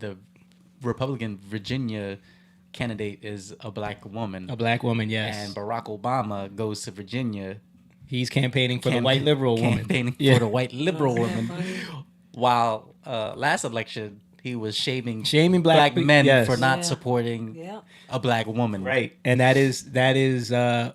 the Republican Virginia candidate is a black woman. A black woman, yes. And Barack Obama goes to Virginia. He's campaigning for the white liberal woman. Campaigning for the white liberal woman. While last election, he was shaming black men for not supporting a black woman. Right. And that is the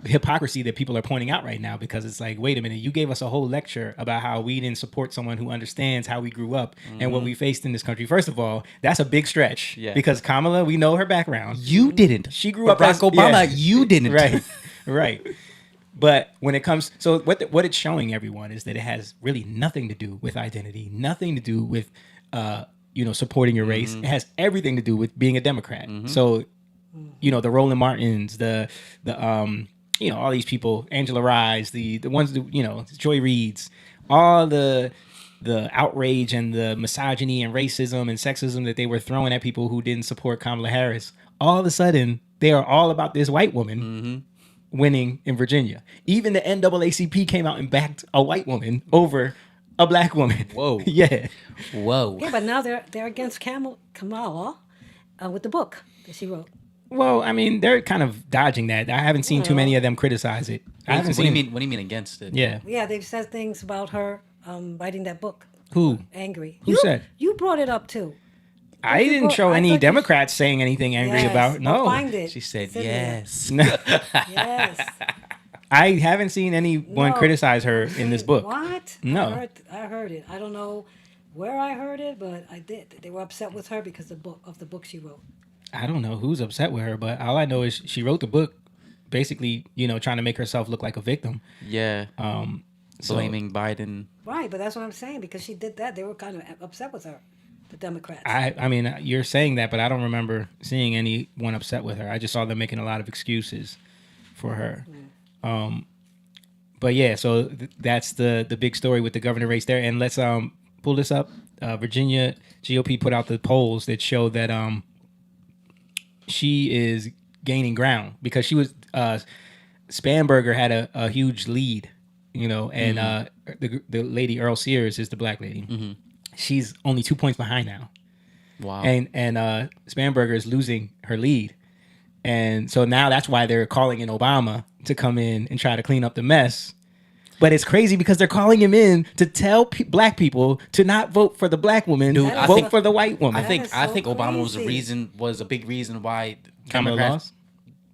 hypocrisy that people are pointing out right now, because it's like, wait a minute, you gave us a whole lecture about how we didn't support someone who understands how we grew up and what we faced in this country. First of all, that's a big stretch because Kamala, we know her background. You didn't. She grew up Barack Obama, you didn't. Right. Right. But when it comes, so what it's showing everyone is that it has really nothing to do with identity, nothing to do with, supporting your race. It has everything to do with being a Democrat. So, the Roland Martins, the all these people, Angela Rye, the ones that, Joy Reids, all the outrage and the misogyny and racism and sexism that they were throwing at people who didn't support Kamala Harris. All of a sudden, they are all about this white woman winning in Virginia. Even the NAACP came out and backed a white woman over a black woman. Whoa. Yeah. Whoa. Yeah, but now they're against Kamala with the book that she wrote. Well, I mean, they're kind of dodging that. I haven't seen too many of them criticize it. What do you mean against it? Yeah. Yeah, they've said things about her writing that book. Who? Angry. Who said? You brought it up too. I didn't show any Democrats saying anything angry about it. No. Find it. She said yes. Yes. I haven't seen anyone criticize her in this book. What? No. I heard it. I don't know where I heard it, but I did. They were upset with her because of the book she wrote. I don't know who's upset with her, but all I know is she wrote the book basically, trying to make herself look like a victim. Yeah. Blaming Biden. Right, but that's what I'm saying, because she did that. They were kind of upset with her. The Democrats. I mean, you're saying that, but I don't remember seeing anyone upset with her. I just saw them making a lot of excuses for her. But yeah, so that's the big story with the governor race there. And let's pull this up. Virginia GOP put out the polls that show that she is gaining ground, because she was Spanberger had a huge lead, and the lady Earl Sears is the black lady. She's only 2 points behind now. Wow. And Spanberger is losing her lead. And so now that's why they're calling in Obama to come in and try to clean up the mess. But it's crazy because they're calling him in to tell black people to not vote for the black woman, vote for the white woman. I think Obama was a big reason why Democrats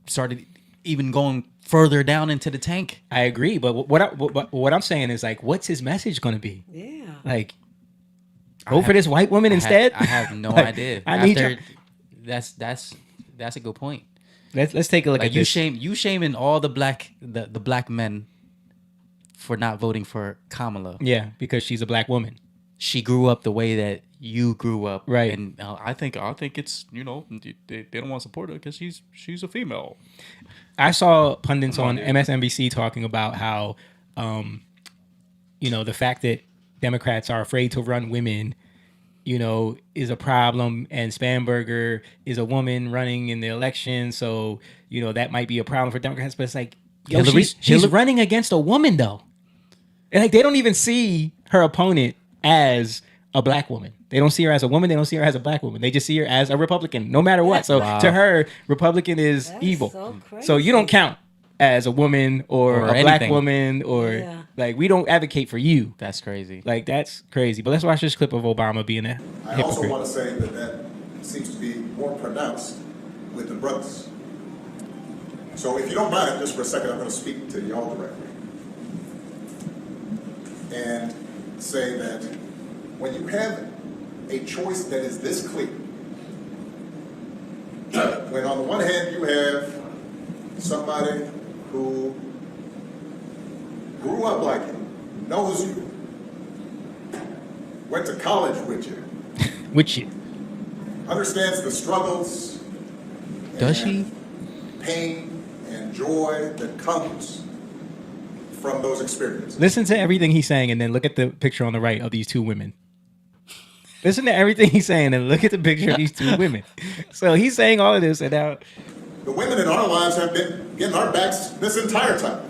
started even going further down into the tank. I agree, but what I'm saying is, like, what's his message going to be? Yeah. Like, vote for this white woman instead? I have no idea. That's a good point. Let's take a look at this. You shaming all the black men for not voting for Kamala. Yeah, because she's a black woman. She grew up the way that you grew up, right? And I think it's they don't want to support her because she's a female. I saw pundits on MSNBC talking about how the fact that Democrats are afraid to run women, is a problem, and Spanberger is a woman running in the election, so that might be a problem for Democrats. But it's like, she's running against a woman though, and like they don't even see her opponent as a black woman. They don't see her as a woman. They don't see her as a black woman. They just see her as a Republican, no matter what. So to her, Republican is evil. So you don't count as a woman or a black woman, or like, we don't advocate for you. That's crazy. Like, that's crazy. But let's watch this clip of Obama being a hypocrite. I also want to say that seems to be more pronounced with the brothers. So if you don't mind, just for a second, I'm going to speak to y'all directly and say that when you have a choice that is this clear, when on the one hand you have somebody who grew up like you, knows you, went to college with you, understands the struggles, does she? Pain and joy that comes from those experiences. Listen to everything he's saying, and then look at the picture on the right of these two women. Listen to everything he's saying, and look at the picture of these two women. So he's saying all of this, and now the women in our lives have been getting our backs this entire time.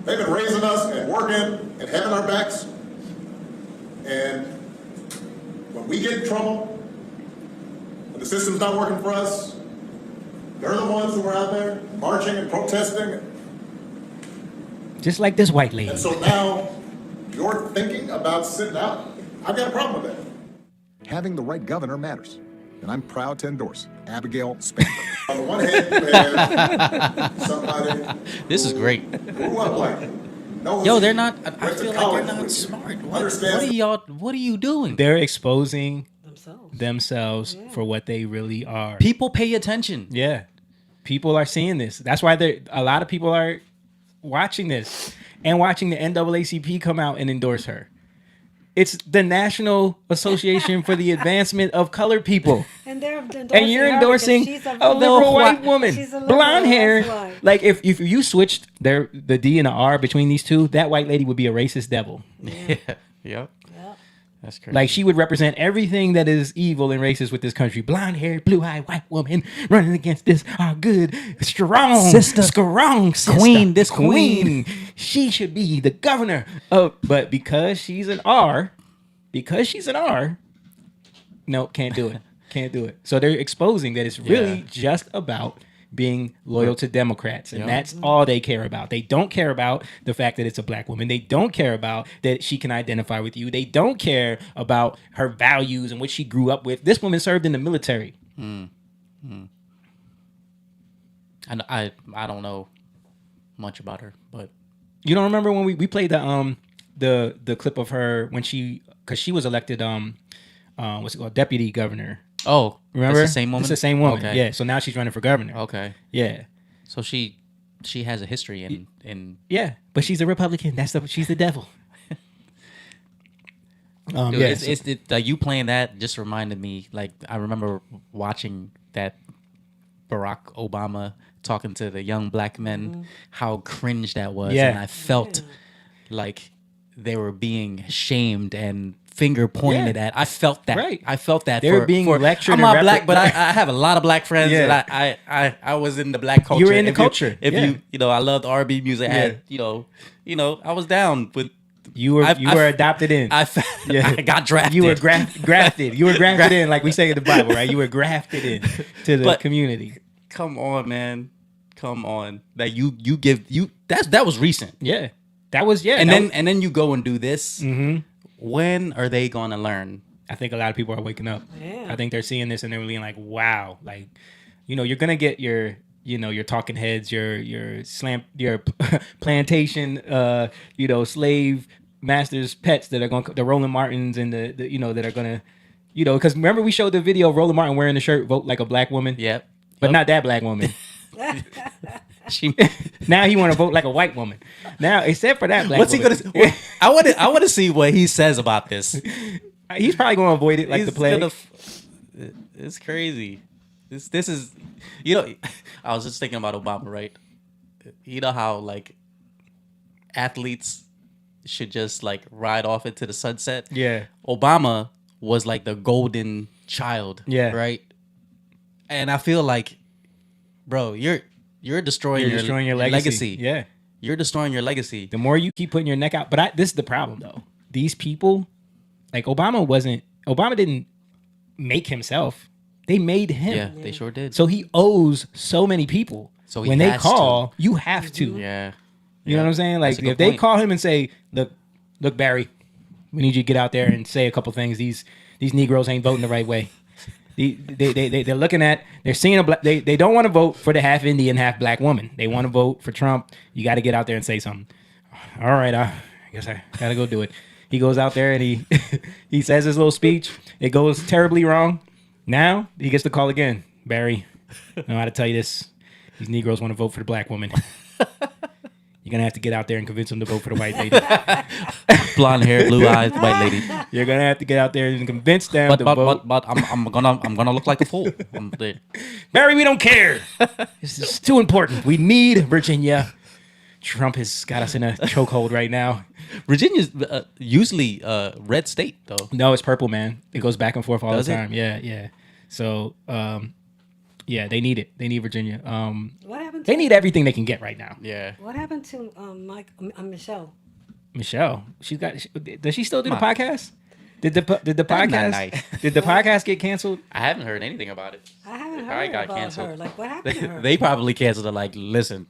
They've been raising us and working and having our backs. And when we get in trouble, when the system's not working for us, they're the ones who are out there marching and protesting. Just like this white lady. And so now you're thinking about sitting out. I've got a problem with that. Having the right governor matters, and I'm proud to endorse Abigail Spanberger. On the one hand, you have somebody This is great. grew up like it. Yo, they're not. I feel like they're not smart. What are y'all? What are you doing? They're exposing themselves for what they really are. People pay attention. Yeah, people are seeing this. That's why a lot of people are watching this and watching the NAACP come out and endorse her. It's the National Association for the Advancement of Colored People. And you're endorsing a liberal white woman. Blonde hair. Like if you switched the D and the R between these two, that white lady would be a racist devil. Yeah. Yep. That's crazy. Like she would represent everything that is evil and racist with this country. Blonde hair, blue-eyed white woman running against this good, strong sister. Queen. This queen. She should be the governor of, but because she's an R, no, can't do it. Can't do it. So they're exposing that it's really just about being loyal to Democrats. And that's all they care about. They don't care about the fact that it's a black woman. They don't care about that she can identify with you. They don't care about her values and what she grew up with. This woman served in the military. I don't know much about her, but you don't remember when we played the clip of her when because she was elected what's it called, deputy governor. Oh, remember? It's the same woman? It's the same woman. Okay. Yeah. So now she's running for governor. Okay. Yeah. So she has a history in yeah, but she's a Republican. She's the devil. Dude, it's you playing that just reminded me. Like I remember watching that Barack Obama talking to the young black men, how cringe that was, and I felt like they were being shamed and finger pointed at. I felt that. Right. I felt that. They're being lectured. I'm not black, but I have a lot of black friends, and I was in the black culture. You were in the culture. If you I loved R&B music. I had I was down with. You were adopted in. I got drafted. You were grafted. You were grafted in, like we say in the Bible, right? You were grafted in to the community. Come on, man. Come on. That that was recent. Yeah. That was And then you go and do this. Mm-hmm. When are they gonna learn? I think a lot of people are waking up. Yeah. I think they're seeing this and they're being like, wow. Like, you're gonna get your talking heads, your plantation, slave masters pets that are going, the Roland Martins and the that are gonna, because remember we showed the video of Roland Martin wearing the shirt, vote like a black woman. Yep. But not that black woman. Now he want to vote like a white woman. Now, except for that black woman. What's he gonna? I want to see what he says about this. He's probably gonna avoid it like the plague. It's crazy. This is, I was just thinking about Obama, right? You know how like athletes should just like ride off into the sunset. Yeah. Obama was like the golden child. Yeah. Right. And I feel like, bro, you're destroying your legacy. Yeah. You're destroying your legacy. The more you keep putting your neck out. But this is the problem, though. These people, like Obama didn't make himself. They made him. Yeah, they sure did. So he owes so many people. So when they call, you have to. Yeah. You know what I'm saying? Like if they call him and say, look, Barry, we need you to get out there and say a couple things. These Negroes ain't voting the right way. They're looking at, they're seeing they don't want to vote for the half Indian, half black woman. They want to vote for Trump. You got to get out there and say something. All right, I guess I got to go do it. He goes out there and he says his little speech. It goes terribly wrong. Now he gets the call again. Barry, I know how to tell you this. These Negroes want to vote for the black woman. You're going to have to get out there and convince them to vote for the white lady. Blonde hair, blue eyes, white lady. You're going to have to get out there and convince them to vote. But I'm gonna look like a fool. Barry, we don't care. This is too important. We need Virginia. Trump has got us in a chokehold right now. Virginia's usually red state, though. No, it's purple, man. It goes back and forth all the time. Yeah. So, yeah, they need it. They need Virginia. What happened to they need everything they can get right now. Yeah. What happened to Michelle? Michelle, does she still do the podcast? Did the That's not podcast nice. did the podcast get canceled? I haven't heard anything about it. I haven't It probably heard got about canceled. her. Like, what happened to her? They probably canceled it. Like, listen,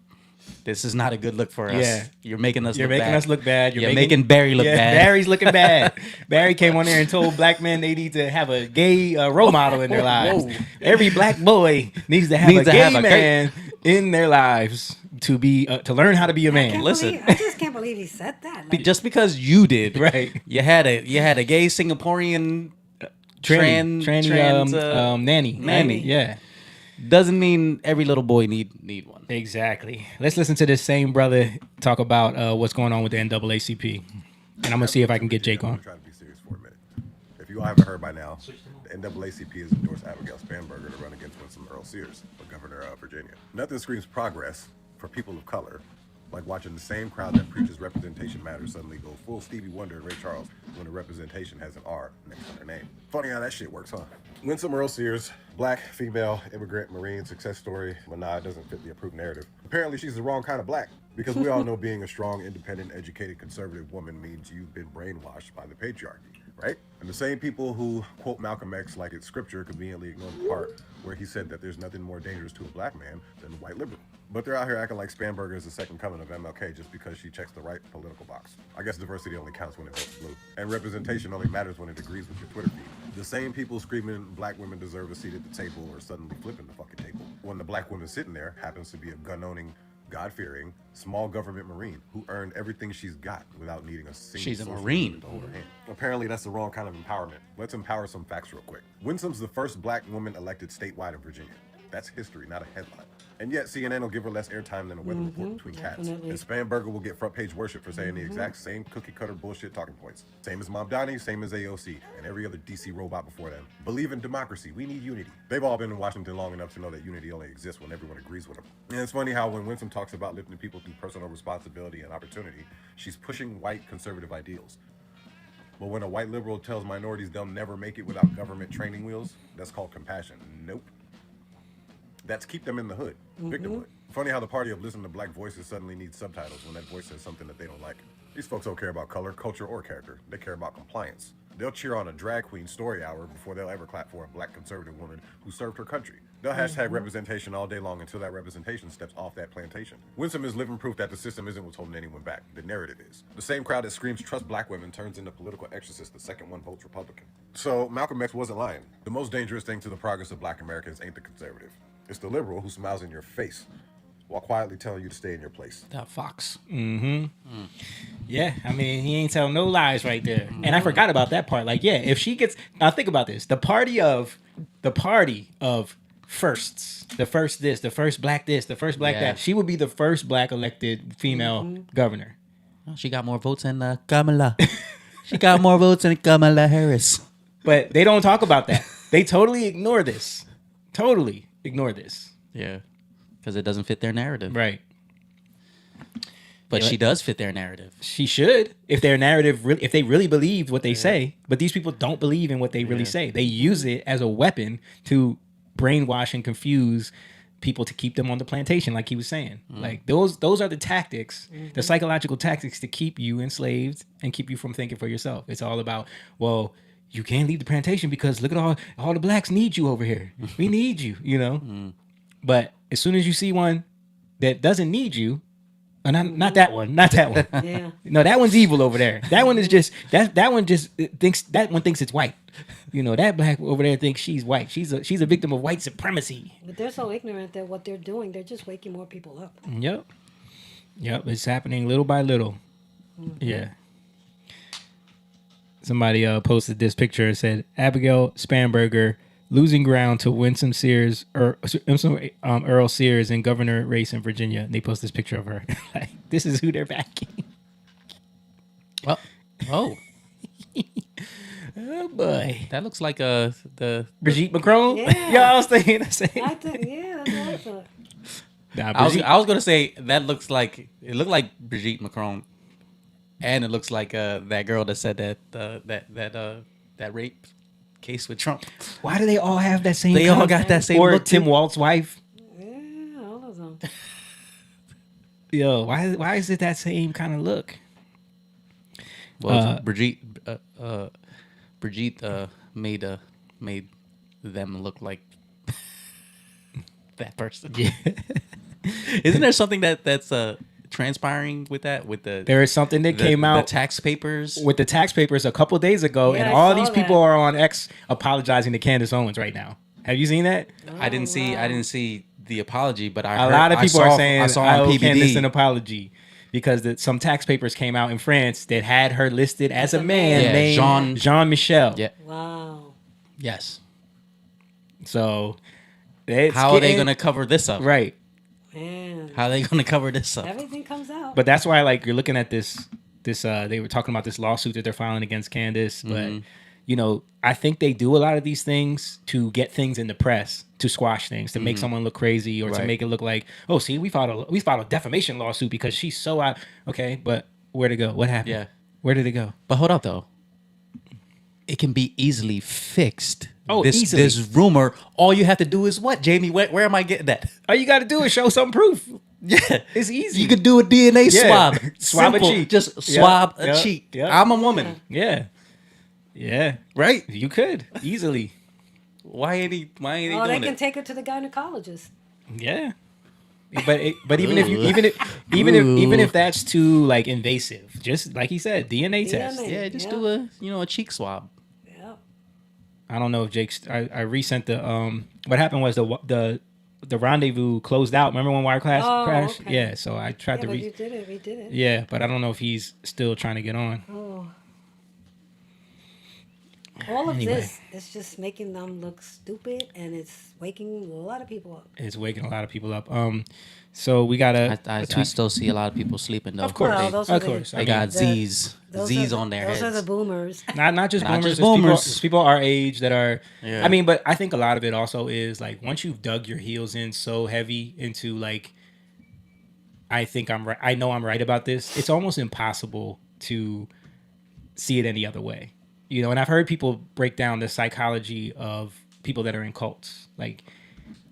this is not a good look for us. Yeah. You're making us. You're look making bad. us look bad. You're making Barry look bad. Barry's looking bad. Barry came on there and told black men they need to have a gay role model in their lives. Whoa. Every black boy needs to have a gay man in their lives to be to learn how to be a man. Listen. I just can't believe he said that. Like, Just because you did, Right. You had a gay Singaporean nanny. Yeah. doesn't mean every little boy need one. Exactly. Let's listen to this same brother talk about what's going on with the NAACP. And I'm going to see if I can get Jake I'm on. going to try to be serious for a minute. If you all haven't heard by now, the NAACP has endorsed Abigail Spanberger to run against Winsome Sears for governor of Virginia. Nothing screams progress for people of color like watching the same crowd that preaches representation matters suddenly go full Stevie Wonder and Ray Charles when the representation has an R next to their name. Funny how that shit works, huh? Winsome Sears, black, female, immigrant, Marine, success story, but nah, it doesn't fit the approved narrative. Apparently she's the wrong kind of black, because we all know being a strong, independent, educated, conservative woman means you've been brainwashed by the patriarchy, right? And the same people who quote Malcolm X like it's scripture conveniently ignore the part where he said that there's nothing more dangerous to a black man than a white liberal. But they're out here acting like Spanberger is the second coming of MLK just because she checks the right political box. I guess diversity only counts when it votes blue. And representation only matters when it agrees with your Twitter feed. The same people screaming black women deserve a seat at the table are suddenly flipping the fucking table when the black woman sitting there happens to be a gun-owning, God-fearing, small government Marine who earned everything she's got without needing a single She's a social Marine. movement to hold her hand. Apparently that's the wrong kind of empowerment. Let's empower some facts real quick. Winsome's the first black woman elected statewide in Virginia. That's history, not a headline. And yet CNN will give her less airtime than a weather report between cats. definitely. And Spanberger will get front page worship for saying the exact same cookie cutter bullshit talking points. Same as Mamdani, same as AOC, and every other DC robot before them. Believe in democracy. We need unity. They've all been in Washington long enough to know that unity only exists when everyone agrees with them. And it's funny how when Winsome talks about lifting people through personal responsibility and opportunity, she's pushing white conservative ideals. But when a white liberal tells minorities they'll never make it without government training wheels, that's called compassion. Nope. That's keep them in the hood, victimhood. Funny how the party of listen to black voices suddenly needs subtitles when that voice says something that they don't like. These folks don't care about color, culture, or character. They care about compliance. They'll cheer on a drag queen story hour before they'll ever clap for a black conservative woman who served her country. They'll hashtag representation all day long until that representation steps off that plantation. Winsome is living proof that the system isn't what's holding anyone back. The narrative is. The same crowd that screams trust black women turns into political exorcist the second one votes Republican. So Malcolm X wasn't lying. The most dangerous thing to the progress of black Americans ain't the conservative. It's the liberal who smiles in your face while quietly telling you to stay in your place. That Fox. Yeah, I mean, he ain't telling no lies right there. And I forgot about that part. Like, yeah, if she gets now think about this. The party of firsts. The first this, the first black this, the first black Yeah. that. She would be the first black elected female governor. Oh, she got more votes than Kamala. She got more votes than Kamala Harris. But they don't talk about that. They totally ignore this. Totally ignore this. Yeah, because it doesn't fit their narrative. Right. But Yeah, she does fit their narrative. She should, if their narrative, if they really believed what they say. But these people don't believe in what they really say. They use it as a weapon to brainwash and confuse people to keep them on the plantation, like he was saying. Like those are the tactics, the psychological tactics to keep you enslaved and keep you from thinking for yourself. It's all about, well, you can't leave the plantation because look at all the blacks need you over here. We need you, you know. But as soon as you see one that doesn't need you, not that one. Yeah. No, that one's evil over there. That one is just that one just thinks it's white. You know, that black over there thinks she's white. She's a victim of white supremacy. But they're so ignorant that what they're doing, they're just waking more people up. Yep. It's happening little by little. Yeah. Somebody posted this picture and said Abigail Spanberger losing ground to Winsome Sears or Earl Sears in governor race in Virginia. And they post this picture of her. Like, this is who they're backing. Oh, Oh boy. that looks like the Brigitte Macron? Yeah. Yeah, I was thinking the same. I think, yeah, that's what I thought. Nah, I was Brigitte- I was gonna say that looks like it looked like Brigitte Macron, and it looks like that girl that said that rape case with Trump. Why do they all have that same They all got that same or look, Tim too. Walt's wife? Yeah, all of them. Yo, why is it that same kind of look? Well, Brigitte Brigitte made them look like that person. Yeah. Isn't there something that's transpiring with that? With the There is something that came out the tax papers with the tax papers a couple days ago, Yeah, and I all saw these people that. are on X apologizing to Candace Owens right now. Have you seen that? I didn't see the apology, but A lot of people are saying I saw I on owe Candace an PBD. apology because some tax papers came out in France that had her listed as a man Yeah, named Jean Michel. Yeah. Wow. Yes. So it's How are they getting- going to cover this up? right? Man. How are they going to cover this up? Everything comes out. But that's why, like, you're looking at this. They were talking about this lawsuit that they're filing against Candace, but I think they do a lot of these things to get things in the press, to squash things, to make someone look crazy, or to Right. make it look like, oh, see, we filed a defamation lawsuit because she's so out. Okay, but where'd it go? What happened? Yeah. Where did it go? But hold up, though. It can be easily fixed. Oh, this, easily. This rumor, all you have to do is what, Jamie? Where am I getting that? All you got to do is show some proof. Yeah. It's easy. You could do a DNA Yeah. swab. Swab a Simple. cheek. Just Yep. swab a Yep. cheek. Yep. I'm a woman. Yeah. Yeah. Right? You could easily. Why ain't he they doing can it? take her to the gynecologist. Yeah. But even if that's too like invasive, just like he said, DNA test. DNA. Yeah, just Yeah. do a cheek swab. Yeah. I don't know if Jake's. I resent the What happened was the rendezvous closed out. Remember when Wireclass crashed? okay. Yeah. So I tried Yeah, to but you did it. We did it. Yeah, but I don't know if he's still trying to get on. Oh. All of Anyway. this is just making them look stupid, and it's waking a lot of people up. It's waking a lot of people up. So we got I still see a lot of people sleeping though. Of course. Well, those Of are course. the, I They got the- Z's those are on their those heads. are the boomers. Not just Not boomers. just There's people- boomers. there's people our age that are. Yeah. I mean, but I think a lot of it also is like once you've dug your heels in so heavy into like, I think I'm right. I know I'm right about this. It's almost impossible to see it any other way, And I've heard people break down the psychology of people that are in cults. Like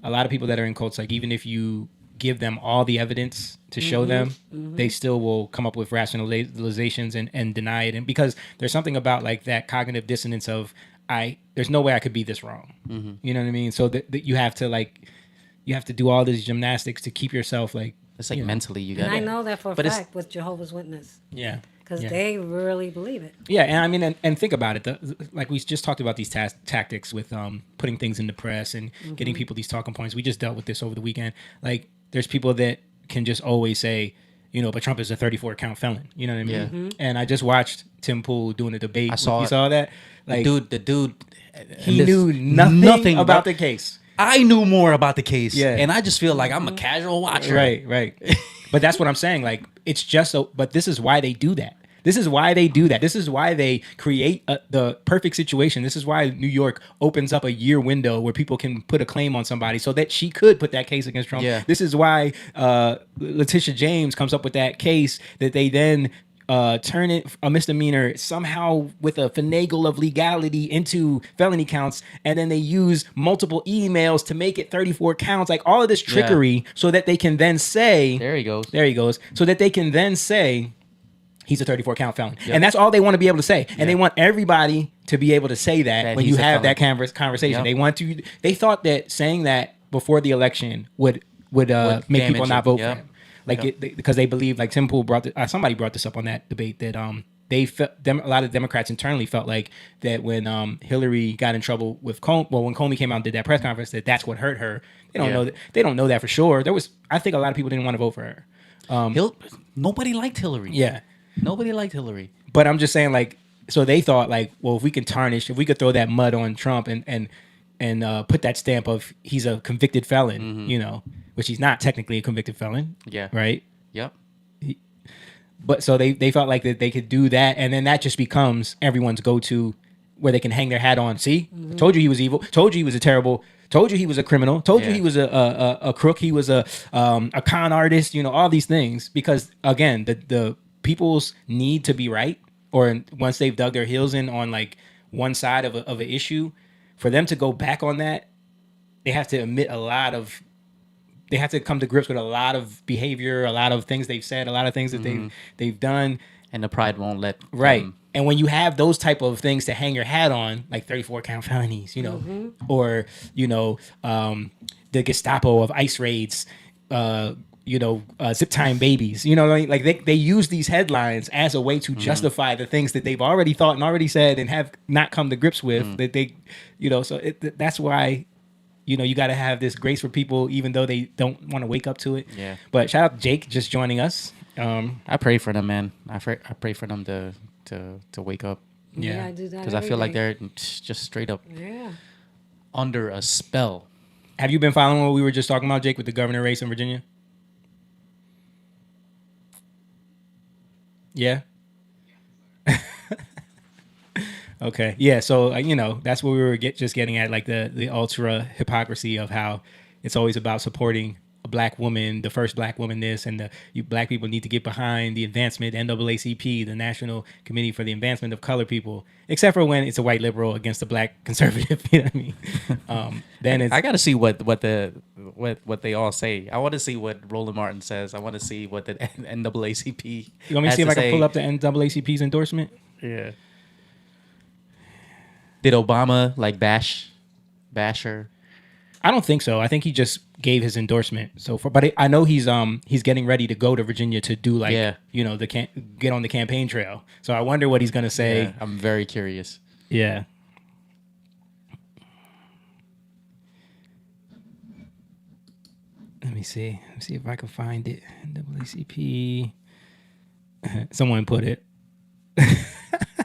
a lot of people that are in cults, like even if you give them all the evidence to show them, they still will come up with rationalizations and deny it. And because there's something about like that cognitive dissonance of there's no way I could be this wrong. You know what I mean? So that you have to do all this gymnastics to keep yourself like, It's like mentally you got And I know that for a But it's- fact with Jehovah's Witness, yeah. because Yeah. they really believe it. Yeah, and I mean, and think about it. Like we just talked about these tactics with putting things in the press and getting people these talking points. We just dealt with this over the weekend. Like, there's people that can just always say, but Trump is a 34 count felon. You know what I mean? Yeah. And I just watched Tim Pool doing a debate. I saw You it. saw that? Like, the dude, he this- knew nothing about the case. I knew more about the case. Yeah. And I just feel like I'm a casual watcher. Right. But that's what I'm saying. Like, it's just so. But this is why they do that. This is why they do that. This is why they create the perfect situation. This is why New York opens up a year window where people can put a claim on somebody so that she could put that case against Trump. Yeah. This is why Letitia James comes up with that case that they then turn it a misdemeanor somehow with a finagle of legality into felony counts, and then they use multiple emails to make it 34 counts, like all of this trickery, so that they can then say, There he goes. there he goes, so that they can then say he's a 34 count felon. And that's all they want to be able to say. And they want everybody to be able to say that when he's you a have that felon. conversation. Yep. They thought that saying that before the election would make damage people not you. vote Yep. for him. Like because they believe, like Tim Pool somebody brought this up on that debate, that they felt a lot of Democrats internally felt like that when Hillary got in trouble with Comey, when Comey came out and did that press conference, that's what hurt her. They don't know that. They don't know that for sure. I think a lot of people didn't want to vote for her. Nobody liked Hillary. Yeah. Nobody liked Hillary. But I'm just saying, like, so they thought, like, well, if we could throw that mud on Trump and put that stamp of he's a convicted felon, which he's not technically a convicted felon. Yeah. Right? Yep. But so they felt like that they could do that, and then that just becomes everyone's go-to where they can hang their hat on. See, told you he was evil. Told you he was told you he was a criminal. Told you he was a crook. He was a con artist. All these things, because again, the people's need to be right, or once they've dug their heels in on like one side of an issue, for them to go back on that, they have to admit they have to come to grips with a lot of behavior, a lot of things they've said, a lot of things that they've done. And the pride won't let Right. them And when you have those type of things to hang your hat on, like 34 count felonies, or, the Gestapo of ICE raids, zip tying babies, like they use these headlines as a way to justify the things that they've already thought and already said and have not come to grips with that they, that's why, you got to have this grace for people, even though they don't want to wake up to it. Yeah. But shout out to Jake just joining us. I pray for them, man. I pray for them to wake up. Yeah, I do that. Because I feel like they're just straight up under a spell. Have you been following what we were just talking about, Jake, with the governor race in Virginia? Yeah. Okay. Yeah. So, that's what we were just getting at, like the ultra hypocrisy of how it's always about supporting a black woman, the first black woman this, and you black people need to get behind the advancement, NAACP, the National Committee for the Advancement of Colored People, except for when it's a white liberal against a black conservative. You know what I mean? Then it's, I got to see what they all say. I want to see what Roland Martin says. I want to see what the NAACP. You want me to see if I can pull up the NAACP's endorsement? Yeah. Did Obama bash her? I don't think so. I think he just gave his endorsement. But I know he's getting ready to go to Virginia to do get on the campaign trail. So I wonder what he's gonna say. Yeah, I'm very curious. Yeah. Let me see. Let's see if I can find it. NAACP. Someone put it.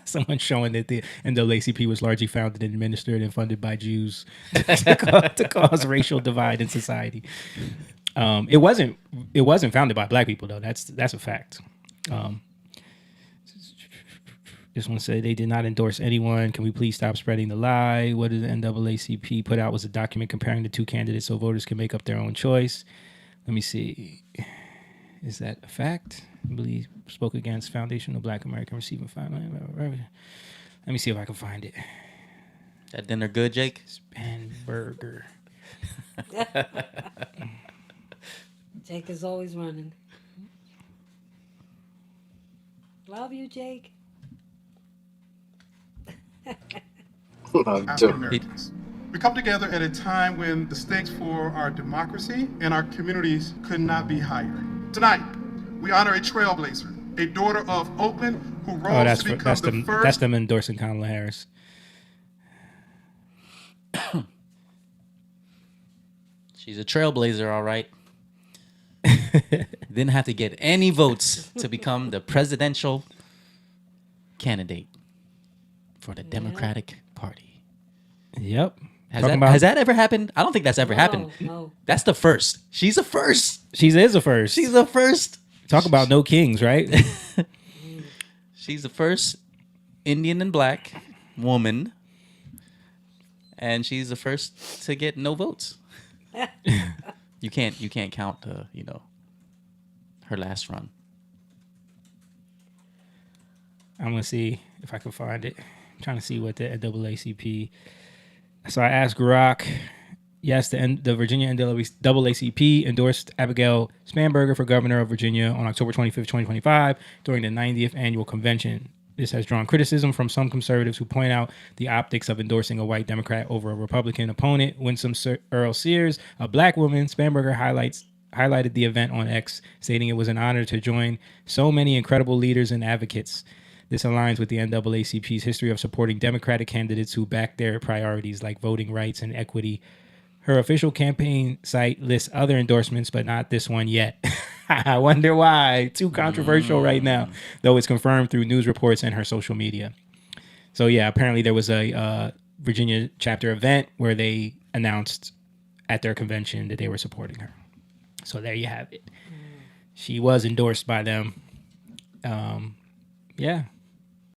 Someone showing that the NAACP was largely founded and administered and funded by Jews to cause racial divide in society. It wasn't founded by black people though. That's a fact. This one said they did not endorse anyone. Can we please stop spreading the lie? What did the NAACP put out was a document comparing the two candidates so voters can make up their own choice. Let me see. Is that a fact? I believe spoke against foundational Black American receiving $5 million. Let me see if I can find it. That dinner good, Jake? Spanberger. Jake is always running. Love you, Jake. African Americans. We come together at a time when the stakes for our democracy and our communities could not be higher. Tonight, we honor a trailblazer, a daughter of Oakland who rose to become the first. That's them endorsing Kamala Harris. She's a trailblazer, all right. Didn't have to get any votes to become the presidential candidate for the Democratic Party. Yep. Has that ever happened? I don't think that's ever happened. No. That's the first. She's a first. She is a first. She's a first. Talk about no kings, right? She's the first Indian and black woman, and she's the first to get no votes. You can't count her last run. I'm gonna see if I can find it. I'm trying to see what the NAACP. So I asked Rock. Yes, the Virginia NAACP endorsed Abigail Spanberger for governor of Virginia on October 25th, 2025, during the 90th annual convention. This has drawn criticism from some conservatives who point out the optics of endorsing a white Democrat over a Republican opponent. Winsome Sears, a black woman, Spanberger highlighted the event on X, stating it was an honor to join so many incredible leaders and advocates. This aligns with the NAACP's history of supporting Democratic candidates who back their priorities like voting rights and equity. Her official campaign site lists other endorsements, but not this one yet. I wonder why. Too controversial right now, though it's confirmed through news reports and her social media. So yeah, apparently there was a Virginia chapter event where they announced at their convention that they were supporting her. So there you have it. She was endorsed by them. Yeah.